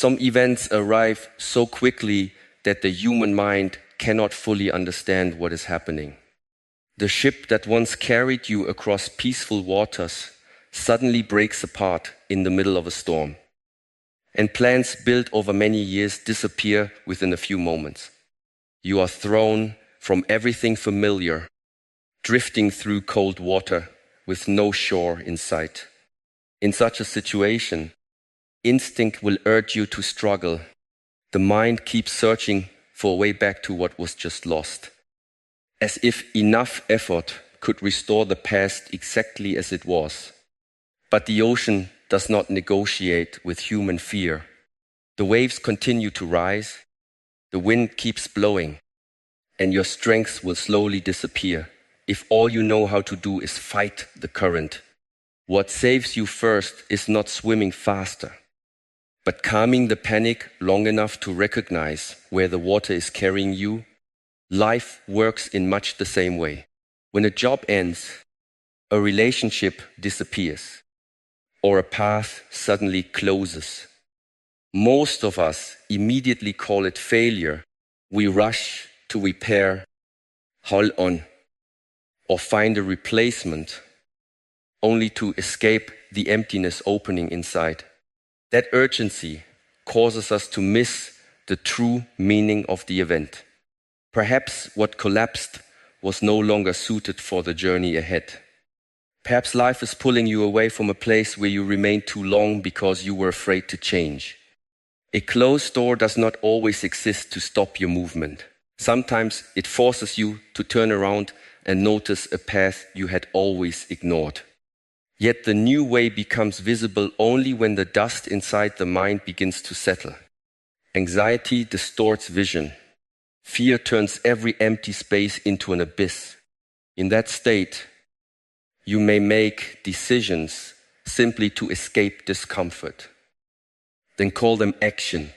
Some events arrive so quickly that the human mind cannot fully understand what is happening. The ship that once carried you across peaceful waters suddenly breaks apart in the middle of a storm, and plans built over many years disappear within a few moments. You are thrown from everything familiar, drifting through cold water with no shore in sight. In such a situation, instinct will urge you to struggle. The mind keeps searching for a way back to what was just lost, as if enough effort could restore the past exactly as it was. But the ocean does not negotiate with human fear. The waves continue to rise, the wind keeps blowing, and your strength will slowly disappear if all you know how to do is fight the current. What saves you first is not swimming faster, but calming the panic long enough to recognize where the water is carrying you. Life works in much the same way. When a job ends, a relationship disappears, or a path suddenly closes. Most of us immediately call it failure. We rush to repair, hold on, or find a replacement, only to escape the emptiness opening inside. That urgency causes us to miss the true meaning of the event. Perhaps what collapsed was no longer suited for the journey ahead. Perhaps life is pulling you away from a place where you remained too long because you were afraid to change. A closed door does not always exist to stop your movement. Sometimes it forces you to turn around and notice a path you had always ignored. Yet the new way becomes visible only when the dust inside the mind begins to settle. Anxiety distorts vision. Fear turns every empty space into an abyss. In that state, you may make decisions simply to escape discomfort. Then call them action.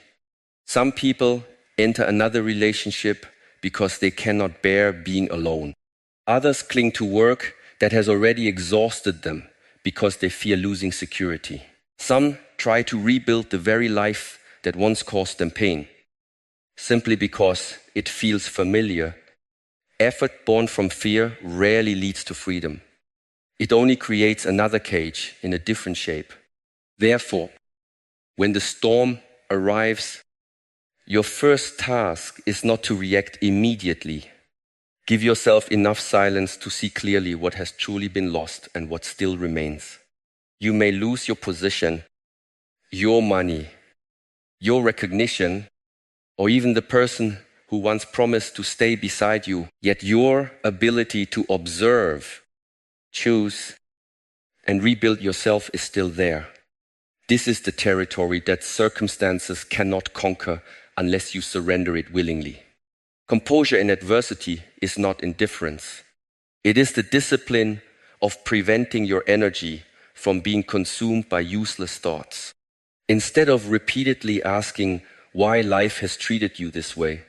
Some people enter another relationship because they cannot bear being alone. Others cling to work that has already exhausted them because they fear losing security. Some try to rebuild the very life that once caused them pain, simply because it feels familiar. Effort born from fear rarely leads to freedom. It only creates another cage in a different shape. Therefore, when the storm arrives, your first task is not to react immediately. Give yourself enough silence to see clearly what has truly been lost and what still remains. You may lose your position, your money, your recognition, or even the person who once promised to stay beside you, yet your ability to observe, choose, and rebuild yourself is still there. This is the territory that circumstances cannot conquer unless you surrender it willingly. Composure in adversity is not indifference. It is the discipline of preventing your energy from being consumed by useless thoughts. Instead of repeatedly asking why life has treated you this way,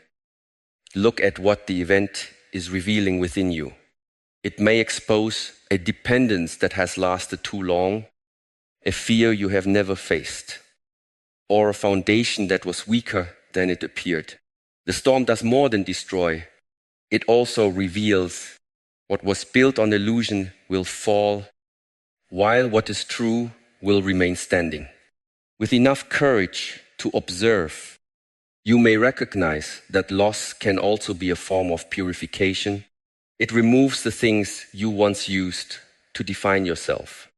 look at what the event is revealing within you. It may expose a dependence that has lasted too long, a fear you have never faced, or a foundation that was weaker than it appeared. The storm does more than destroy. It also reveals what was built on illusion will fall, while what is true will remain standing. With enough courage to observe, you may recognize that loss can also be a form of purification. It removes the things you once used to define yourself,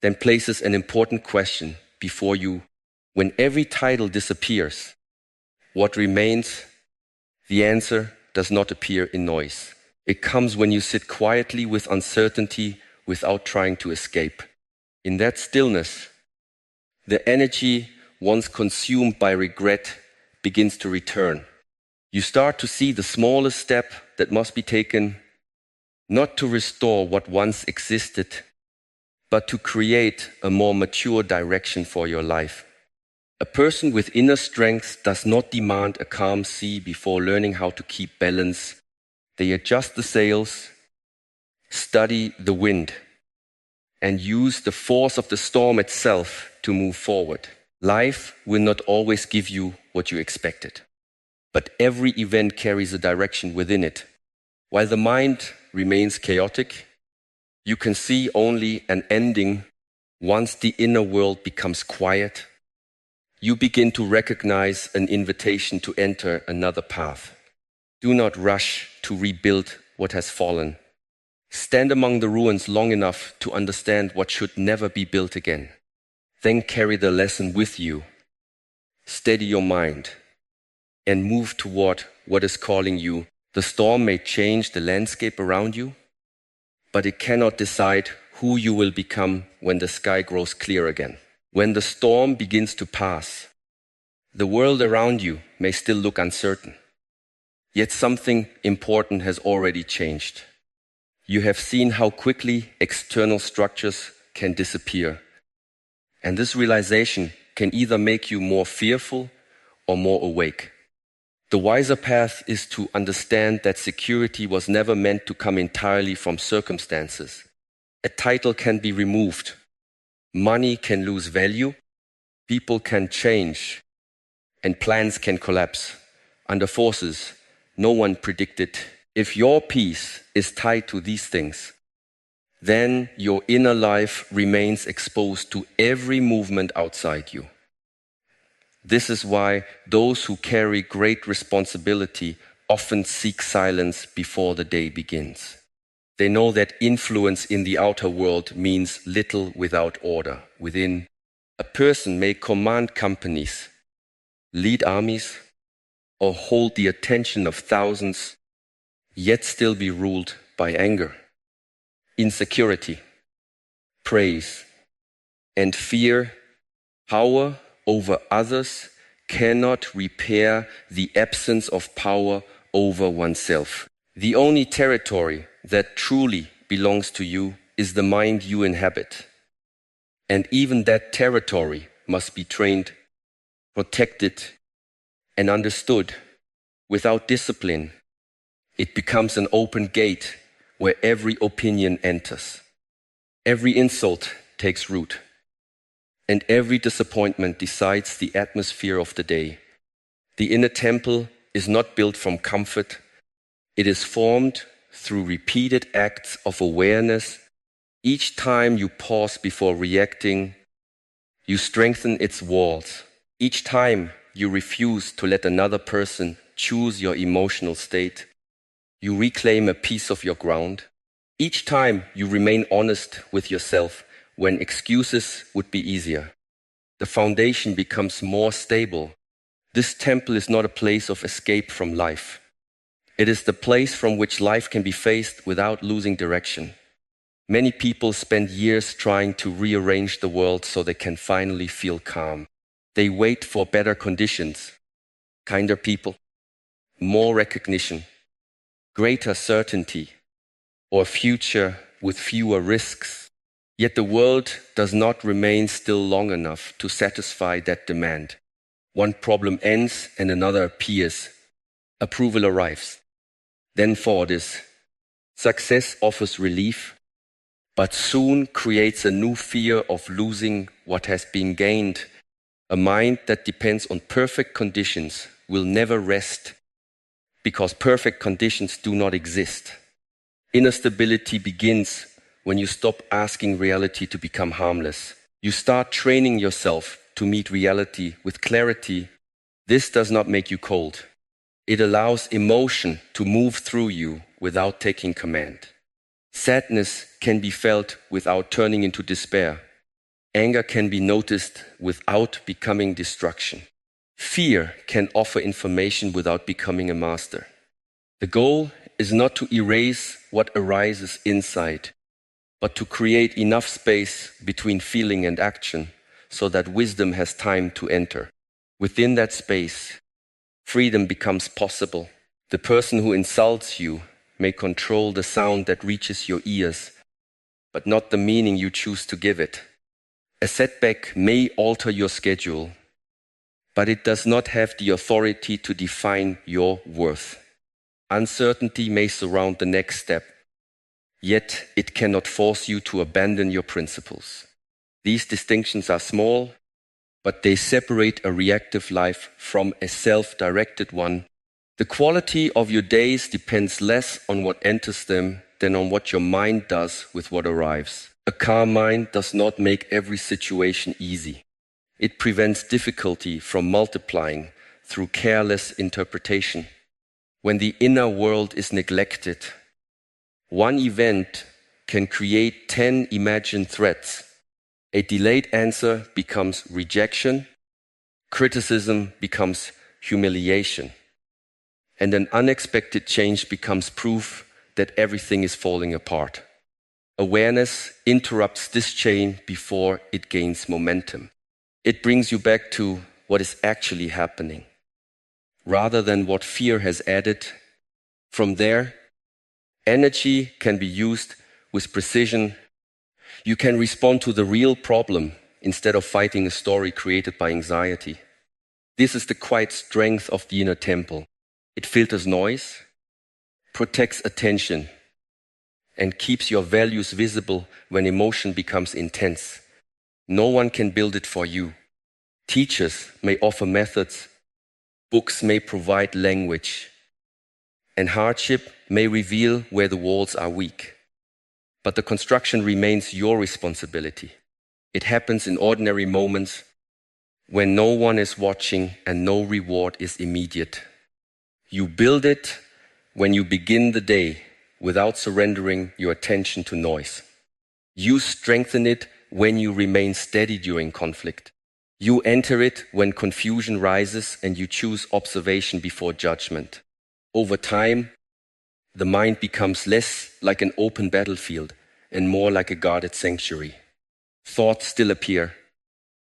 then places an important question before you. When every title disappears, what remains? The answer does not appear in noise. It comes when you sit quietly with uncertainty without trying to escape. In that stillness, the energy once consumed by regret begins to return. You start to see the smallest step that must be taken, not to restore what once existed, but to create a more mature direction for your life. A person with inner strength does not demand a calm sea before learning how to keep balance. They adjust the sails, study the wind, and use the force of the storm itself to move forward. Life will not always give you what you expected, but every event carries a direction within it. While the mind remains chaotic, you can see only an ending once the inner world becomes quiet. You begin to recognize an invitation to enter another path. Do not rush to rebuild what has fallen. Stand among the ruins long enough to understand what should never be built again. Then carry the lesson with you. Steady your mind and move toward what is calling you. The storm may change the landscape around you, but it cannot decide who you will become when the sky grows clear again. When the storm begins to pass, the world around you may still look uncertain. Yet something important has already changed. You have seen how quickly external structures can disappear. And this realization can either make you more fearful or more awake. The wiser path is to understand that security was never meant to come entirely from circumstances. A title can be removed. Money can lose value. People can change. And plans can collapse under forces no one predicted. If your peace is tied to these things, then your inner life remains exposed to every movement outside you. This is why those who carry great responsibility often seek silence before the day begins. They know that influence in the outer world means little without order within. A person may command companies, lead armies, or hold the attention of thousands, yet still be ruled by anger, insecurity, praise, and fear. Power over others cannot repair the absence of power over oneself. The only territory that truly belongs to you is the mind you inhabit. And even that territory must be trained, protected, and understood. Without discipline, it becomes an open gate where every opinion enters. Every insult takes root, and every disappointment decides the atmosphere of the day. The inner temple is not built from comfort. It is formed through repeated acts of awareness. Each time you pause before reacting, you strengthen its walls. Each time you refuse to let another person choose your emotional state, you reclaim a piece of your ground. Each time you remain honest with yourself when excuses would be easier, the foundation becomes more stable. This temple is not a place of escape from life. It is the place from which life can be faced without losing direction. Many people spend years trying to rearrange the world so they can finally feel calm. They wait for better conditions, kinder people, more recognition, greater certainty, or a future with fewer risks. Yet the world does not remain still long enough to satisfy that demand. One problem ends and another appears. Approval arrives. Then thought is, success offers relief, but soon creates a new fear of losing what has been gained. A mind that depends on perfect conditions will never rest because perfect conditions do not exist. Inner stability begins when you stop asking reality to become harmless. You start training yourself to meet reality with clarity. This does not make you cold. It allows emotion to move through you without taking command. Sadness can be felt without turning into despair. Anger can be noticed without becoming destruction. Fear can offer information without becoming a master. The goal is not to erase what arises inside, but to create enough space between feeling and action so that wisdom has time to enter. Within that space, freedom becomes possible. The person who insults you may control the sound that reaches your ears, but not the meaning you choose to give it. A setback may alter your schedule, but it does not have the authority to define your worth. Uncertainty may surround the next step, yet it cannot force you to abandon your principles. These distinctions are small, but they separate a reactive life from a self-directed one. The quality of your days depends less on what enters them than on what your mind does with what arrives. A calm mind does not make every situation easy. It prevents difficulty from multiplying through careless interpretation. When the inner world is neglected, one event can create 10 imagined threats. A delayed answer becomes rejection, criticism becomes humiliation, and an unexpected change becomes proof that everything is falling apart. Awareness interrupts this chain before it gains momentum. It brings you back to what is actually happening, rather than what fear has added. From there, energy can be used with precision. You can respond to the real problem instead of fighting a story created by anxiety. This is the quiet strength of the inner temple. It filters noise, protects attention, and keeps your values visible when emotion becomes intense. No one can build it for you. Teachers may offer methods, books may provide language, and hardship may reveal where the walls are weak. But the construction remains your responsibility. It happens in ordinary moments when no one is watching and no reward is immediate. You build it when you begin the day without surrendering your attention to noise. You strengthen it when you remain steady during conflict. You enter it when confusion rises and you choose observation before judgment. Over time, the mind becomes less like an open battlefield and more like a guarded sanctuary. Thoughts still appear,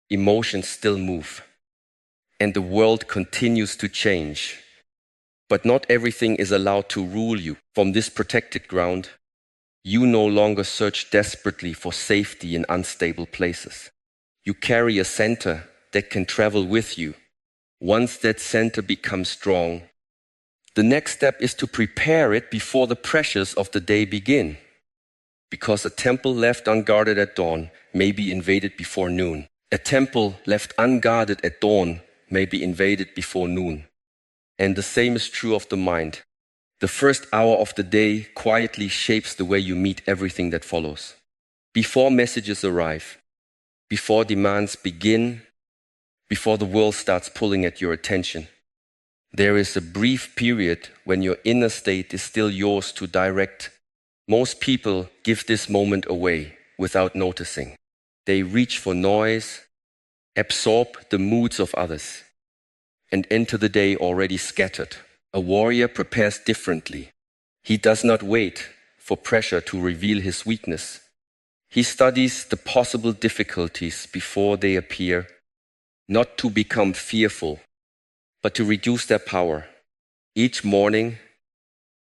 emotions still move, and the world continues to change. But not everything is allowed to rule you. From this protected ground, you no longer search desperately for safety in unstable places. You carry a center that can travel with you. Once that center becomes strong, the next step is to prepare it before the pressures of the day begin. Because a temple left unguarded at dawn may be invaded before noon. A temple left unguarded at dawn may be invaded before noon. And the same is true of the mind. The first hour of the day quietly shapes the way you meet everything that follows. Before messages arrive, before demands begin, before the world starts pulling at your attention, there is a brief period when your inner state is still yours to direct. Most people give this moment away without noticing. They reach for noise, absorb the moods of others, and enter the day already scattered. A warrior prepares differently. He does not wait for pressure to reveal his weakness. He studies the possible difficulties before they appear, not to become fearful, but to reduce their power. Each morning,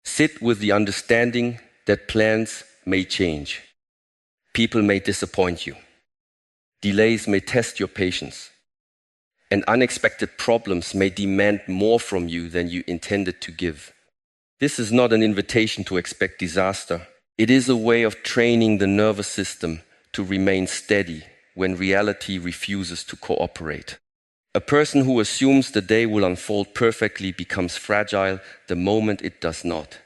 sit with the understanding that plans may change. People may disappoint you. Delays may test your patience. And unexpected problems may demand more from you than you intended to give. This is not an invitation to expect disaster. It is a way of training the nervous system to remain steady when reality refuses to cooperate. A person who assumes the day will unfold perfectly becomes fragile the moment it does not.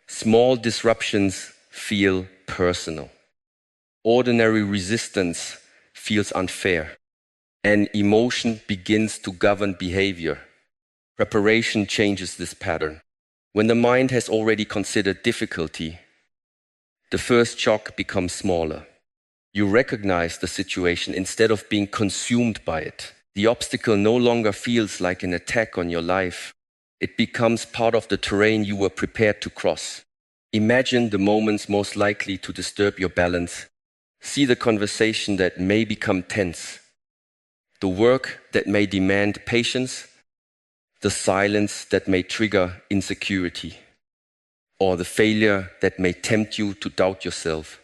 Small disruptions feel personal. Ordinary resistance feels unfair. And emotion begins to govern behavior. Preparation changes this pattern. When the mind has already considered difficulty, the first shock becomes smaller. You recognize the situation instead of being consumed by it. The obstacle no longer feels like an attack on your life. It becomes part of the terrain you were prepared to cross. Imagine the moments most likely to disturb your balance. See the conversation that may become tense. The work that may demand patience, the silence that may trigger insecurity, or the failure that may tempt you to doubt yourself.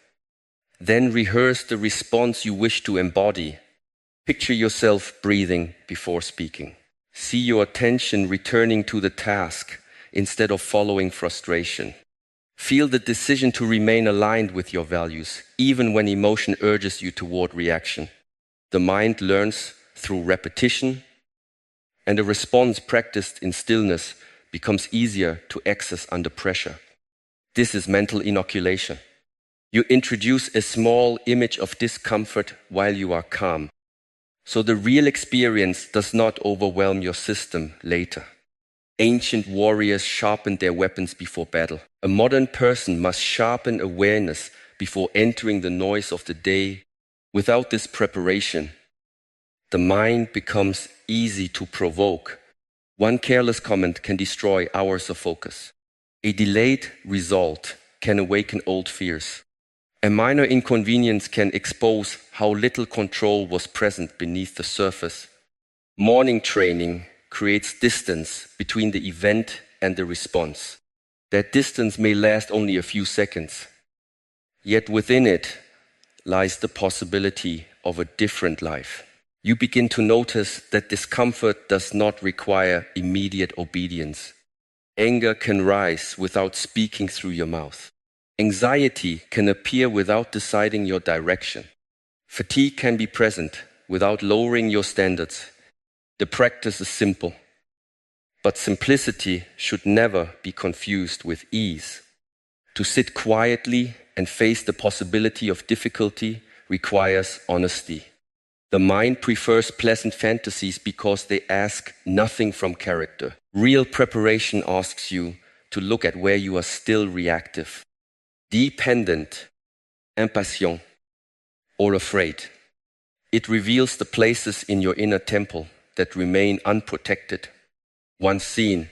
Then rehearse the response you wish to embody. Picture yourself breathing before speaking. See your attention returning to the task instead of following frustration. Feel the decision to remain aligned with your values, even when emotion urges you toward reaction. The mind learns through repetition, and a response practiced in stillness becomes easier to access under pressure. This is mental inoculation. You introduce a small image of discomfort while you are calm, so the real experience does not overwhelm your system later. Ancient warriors sharpened their weapons before battle. A modern person must sharpen awareness before entering the noise of the day. Without this preparation, the mind becomes easy to provoke. One careless comment can destroy hours of focus. A delayed result can awaken old fears. A minor inconvenience can expose how little control was present beneath the surface. Morning training creates distance between the event and the response. That distance may last only a few seconds, yet within it lies the possibility of a different life. You begin to notice that discomfort does not require immediate obedience. Anger can rise without speaking through your mouth. Anxiety can appear without deciding your direction. Fatigue can be present without lowering your standards. The practice is simple, but simplicity should never be confused with ease. To sit quietly and face the possibility of difficulty requires honesty. The mind prefers pleasant fantasies because they ask nothing from character. Real preparation asks you to look at where you are still reactive, dependent, impatient, or afraid. It reveals the places in your inner temple that remain unprotected. Once seen,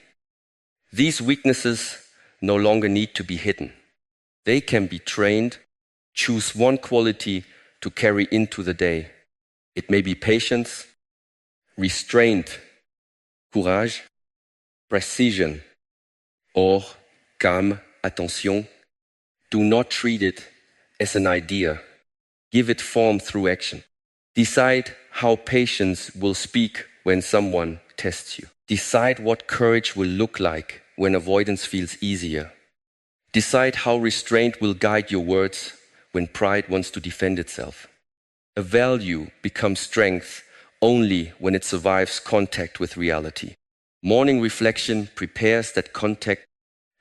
these weaknesses no longer need to be hidden. They can be trained. Choose one quality to carry into the day. It may be patience, restraint, courage, precision, or calme, attention. Do not treat it as an idea. Give it form through action. Decide how patience will speak when someone tests you. Decide what courage will look like when avoidance feels easier. Decide how restraint will guide your words when pride wants to defend itself. A value becomes strength only when it survives contact with reality. Morning reflection prepares that contact.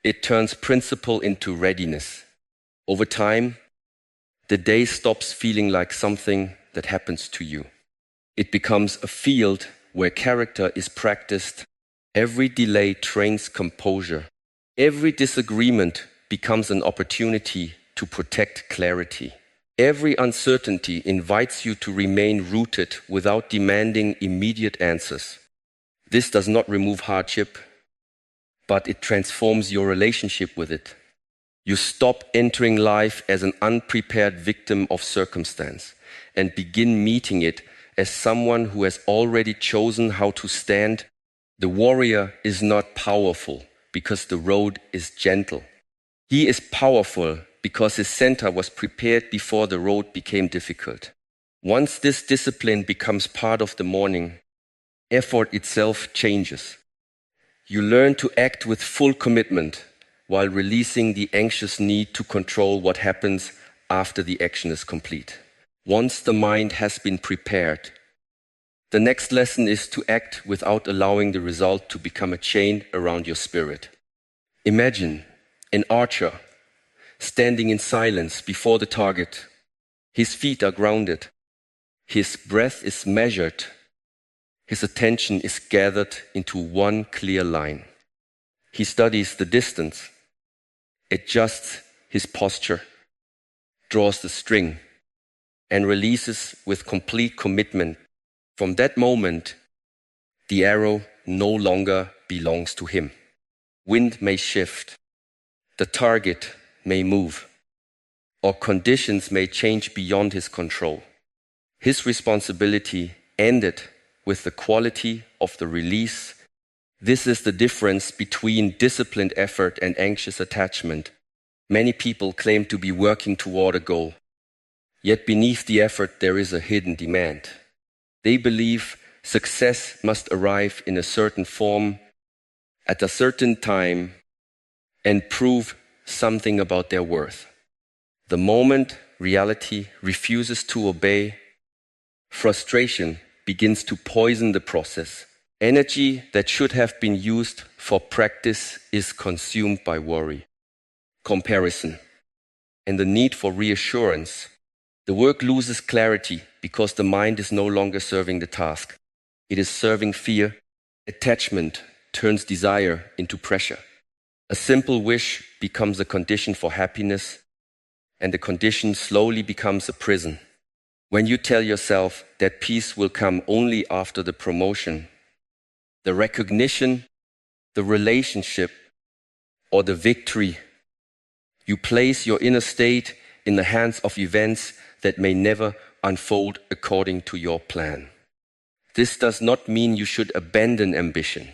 It turns principle into readiness. Over time, the day stops feeling like something that happens to you. It becomes a field where character is practiced. Every delay trains composure. Every disagreement becomes an opportunity to protect clarity. Every uncertainty invites you to remain rooted without demanding immediate answers. This does not remove hardship, but it transforms your relationship with it. You stop entering life as an unprepared victim of circumstance and begin meeting it as someone who has already chosen how to stand. The warrior is not powerful because the road is gentle. He is powerful because his center was prepared before the road became difficult. Once this discipline becomes part of the morning, effort itself changes. You learn to act with full commitment while releasing the anxious need to control what happens after the action is complete. Once the mind has been prepared, the next lesson is to act without allowing the result to become a chain around your spirit. Imagine an archer standing in silence before the target. His feet are grounded. His breath is measured. His attention is gathered into one clear line. He studies the distance, adjusts his posture, draws the string, and releases with complete commitment. From that moment, the arrow no longer belongs to him. Wind may shift, the target may move, or conditions may change beyond his control. His responsibility ended with the quality of the release. This is the difference between disciplined effort and anxious attachment. Many people claim to be working toward a goal, yet beneath the effort there is a hidden demand. They believe success must arrive in a certain form, at a certain time, and prove something about their worth. The moment reality refuses to obey, frustration begins to poison the process. Energy that should have been used for practice is consumed by worry, comparison, and the need for reassurance. The work loses clarity because the mind is no longer serving the task. It is serving fear. Attachment turns desire into pressure. A simple wish becomes a condition for happiness, and the condition slowly becomes a prison. When you tell yourself that peace will come only after the promotion, the recognition, the relationship, or the victory, you place your inner state in the hands of events that may never unfold according to your plan. This does not mean you should abandon ambition.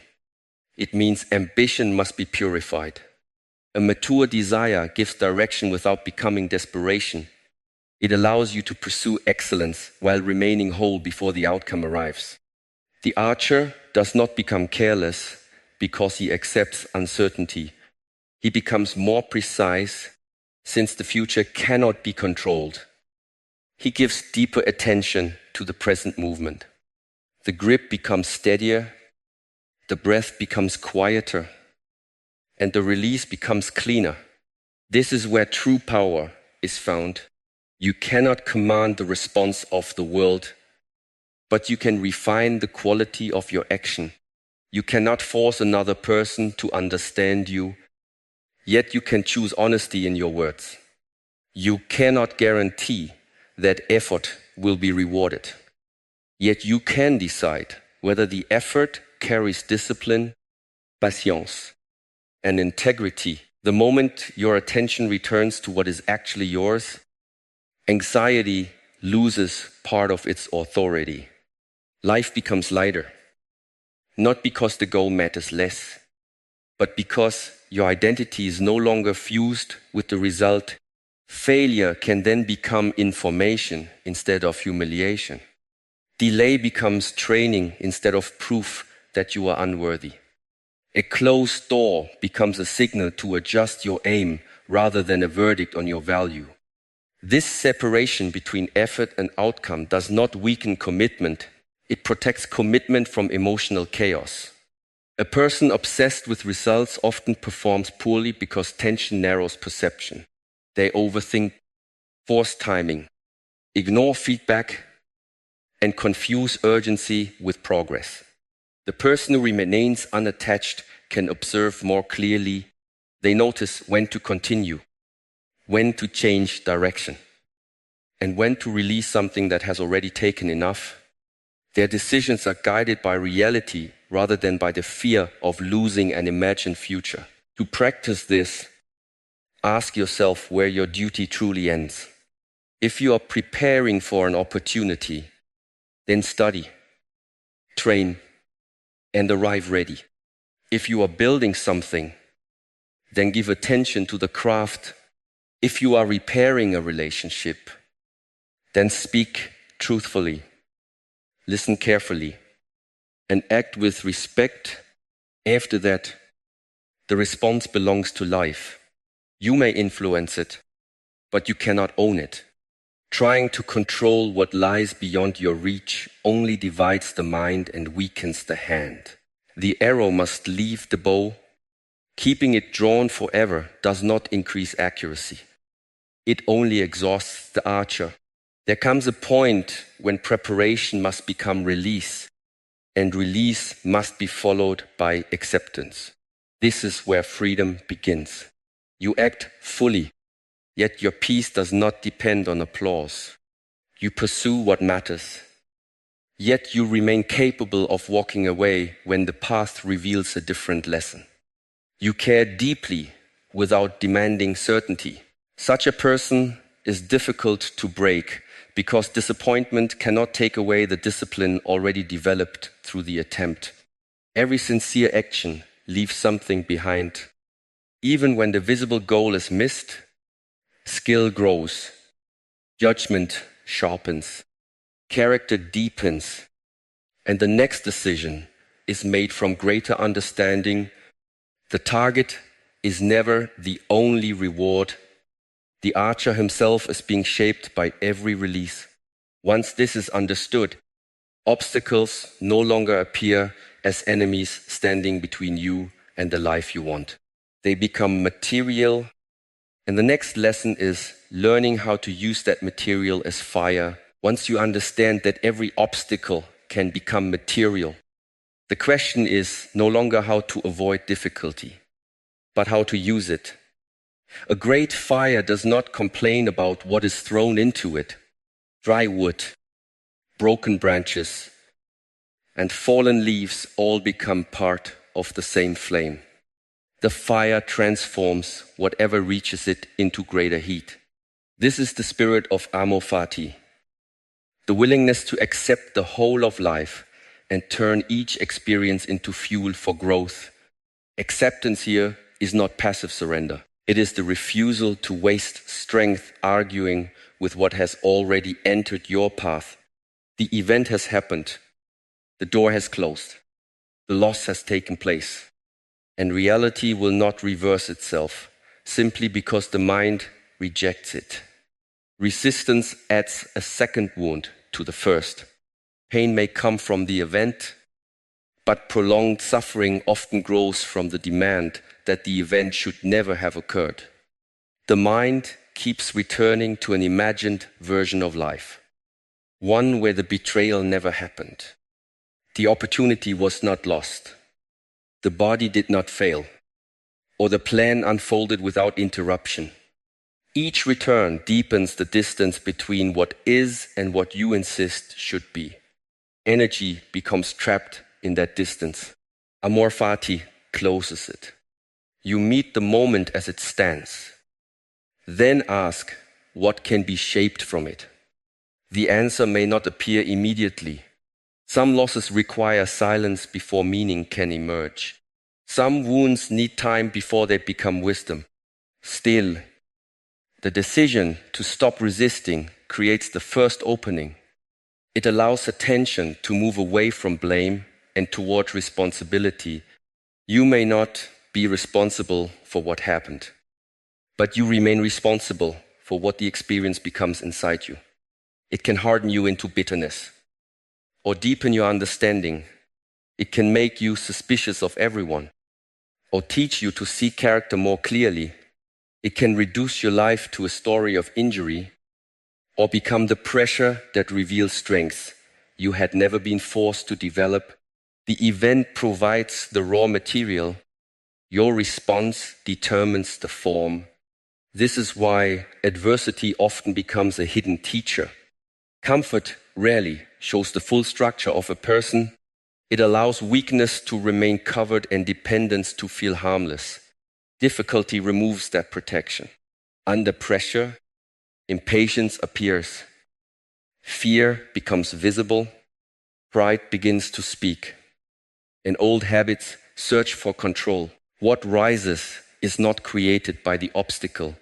It means ambition must be purified. A mature desire gives direction without becoming desperation. It allows you to pursue excellence while remaining whole before the outcome arrives. The archer does not become careless because he accepts uncertainty. He becomes more precise since the future cannot be controlled. He gives deeper attention to the present movement. The grip becomes steadier, the breath becomes quieter, and the release becomes cleaner. This is where true power is found. You cannot command the response of the world, but you can refine the quality of your action. You cannot force another person to understand you, yet you can choose honesty in your words. You cannot guarantee that effort will be rewarded, yet you can decide whether the effort carries discipline, patience, and integrity. The moment your attention returns to what is actually yours, anxiety loses part of its authority. Life becomes lighter, not because the goal matters less, but because your identity is no longer fused with the result. Failure can then become information instead of humiliation. Delay becomes training instead of proof that you are unworthy. A closed door becomes a signal to adjust your aim rather than a verdict on your value. This separation between effort and outcome does not weaken commitment. It protects commitment from emotional chaos. A person obsessed with results often performs poorly because tension narrows perception. They overthink, force timing, ignore feedback, and confuse urgency with progress. The person who remains unattached can observe more clearly. They notice when to continue, when to change direction, and when to release something that has already taken enough. Their decisions are guided by reality rather than by the fear of losing an imagined future. To practice this, ask yourself where your duty truly ends. If you are preparing for an opportunity, then study, train, and arrive ready. If you are building something, then give attention to the craft. If you are repairing a relationship, then speak truthfully, listen carefully, and act with respect. After that, the response belongs to life. You may influence it, but you cannot own it. Trying to control what lies beyond your reach only divides the mind and weakens the hand. The arrow must leave the bow. Keeping it drawn forever does not increase accuracy. It only exhausts the archer. There comes a point when preparation must become release, and release must be followed by acceptance. This is where freedom begins. You act fully, yet your peace does not depend on applause. You pursue what matters, yet you remain capable of walking away when the path reveals a different lesson. You care deeply without demanding certainty. Such a person is difficult to break because disappointment cannot take away the discipline already developed through the attempt. Every sincere action leaves something behind. Even when the visible goal is missed, skill grows, judgment sharpens, character deepens, and the next decision is made from greater understanding. The target is never the only reward. The archer himself is being shaped by every release. Once this is understood, Obstacles no longer appear as enemies standing between you and the life you want. They become material. And the next lesson is learning how to use that material as fire. Once you understand that every obstacle can become material, the question is no longer how to avoid difficulty, but how to use it. A great fire does not complain about what is thrown into it. Dry wood, broken branches, and fallen leaves all become part of the same flame. The fire transforms whatever reaches it into greater heat. This is the spirit of amor fati, the willingness to accept the whole of life and turn each experience into fuel for growth. Acceptance here is not passive surrender. It is the refusal to waste strength arguing with what has already entered your path. The event has happened. The door has closed. The loss has taken place. And reality will not reverse itself simply because the mind rejects it. Resistance adds a second wound to the first. Pain may come from the event, but prolonged suffering often grows from the demand that the event should never have occurred. The mind keeps returning to an imagined version of life, one where the betrayal never happened. The opportunity was not lost. The body did not fail, or the plan unfolded without interruption. Each return deepens the distance between what is and what you insist should be. Energy becomes trapped in that distance. Amor fati closes it. You meet the moment as it stands. Then ask, what can be shaped from it? The answer may not appear immediately. Some losses require silence before meaning can emerge. Some wounds need time before they become wisdom. Still, the decision to stop resisting creates the first opening. It allows attention to move away from blame and toward responsibility. You may not be responsible for what happened, but you remain responsible for what the experience becomes inside you. It can harden you into bitterness or deepen your understanding. It can make you suspicious of everyone or teach you to see character more clearly. It can reduce your life to a story of injury or become the pressure that reveals strength you had never been forced to develop. The event provides the raw material. Your response determines the form. This is why adversity often becomes a hidden teacher. Comfort rarely shows the full structure of a person. It allows weakness to remain covered and dependence to feel harmless. Difficulty removes that protection. Under pressure, impatience appears. Fear becomes visible. Pride begins to speak. And old habits search for control. What rises is not created by the obstacle.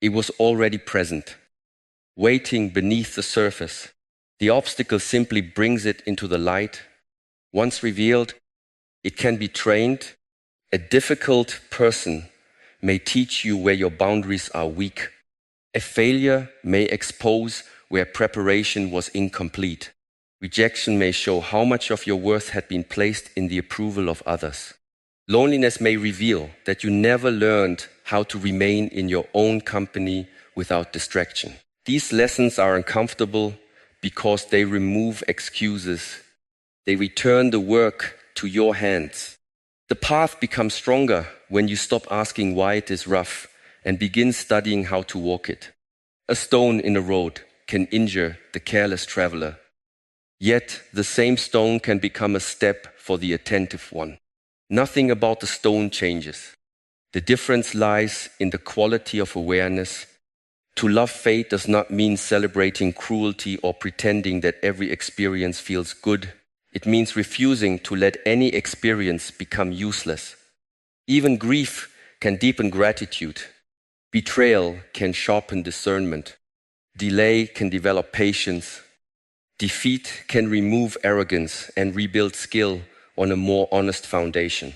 It was already present, waiting beneath the surface. The obstacle simply brings it into the light. Once revealed, it can be trained. A difficult person may teach you where your boundaries are weak. A failure may expose where preparation was incomplete. Rejection may show how much of your worth had been placed in the approval of others. Loneliness may reveal that you never learned how to remain in your own company without distraction. These lessons are uncomfortable because they remove excuses. They return the work to your hands. The path becomes stronger when you stop asking why it is rough and begin studying how to walk it. A stone in a road can injure the careless traveler. Yet the same stone can become a step for the attentive one. Nothing about the stone changes. The difference lies in the quality of awareness. To love fate does not mean celebrating cruelty or pretending that every experience feels good. It means refusing to let any experience become useless. Even grief can deepen gratitude. Betrayal can sharpen discernment. Delay can develop patience. Defeat can remove arrogance and rebuild skill on a more honest foundation.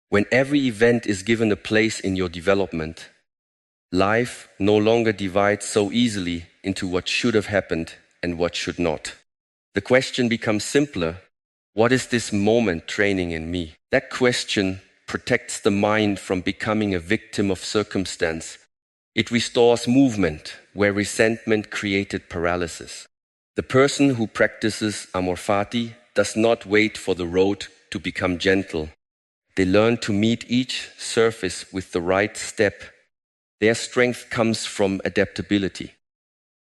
When every event is given a place in your development, life no longer divides so easily into what should have happened and what should not. The question becomes simpler. What is this moment training in me? That question protects the mind from becoming a victim of circumstance. It restores movement where resentment created paralysis. The person who practices amor fati does not wait for the road to become gentle. They learn to meet each surface with the right step. Their strength comes from adaptability,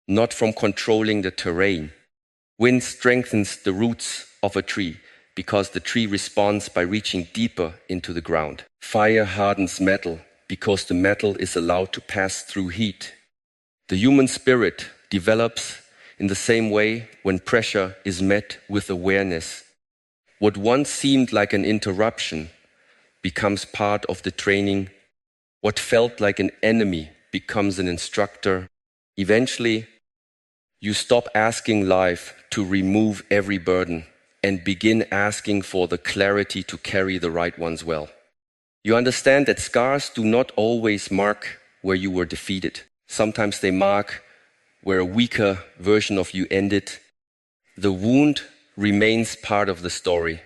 not from controlling the terrain. Wind strengthens the roots of a tree because the tree responds by reaching deeper into the ground. Fire hardens metal because the metal is allowed to pass through heat. The human spirit develops in the same way when pressure is met with awareness. What once seemed like an interruption becomes part of the training. What felt like an enemy becomes an instructor. Eventually, you stop asking life to remove every burden and begin asking for the clarity to carry the right ones well. You understand that scars do not always mark where you were defeated. Sometimes they mark where a weaker version of you ended. The wound remains part of the story,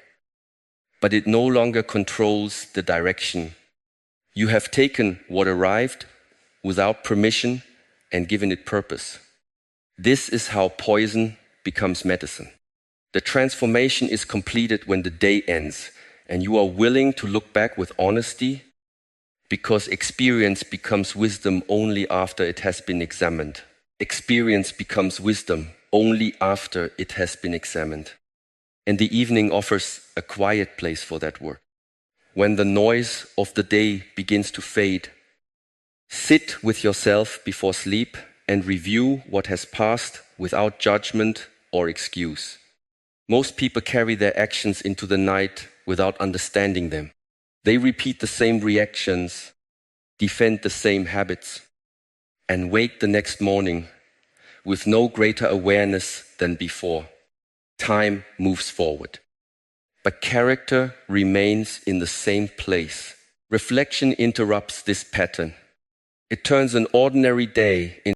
but it no longer controls the direction. You have taken what arrived without permission and given it purpose. This is how poison becomes medicine. The transformation is completed when the day ends and you are willing to look back with honesty, because experience becomes wisdom only after it has been examined. Experience becomes wisdom only after it has been examined. And the evening offers a quiet place for that work. When the noise of the day begins to fade, sit with yourself before sleep and review what has passed without judgment or excuse. Most people carry their actions into the night without understanding them. They repeat the same reactions, defend the same habits, and wake the next morning with no greater awareness than before. Time moves forward, but character remains in the same place. Reflection interrupts this pattern. It turns an ordinary day into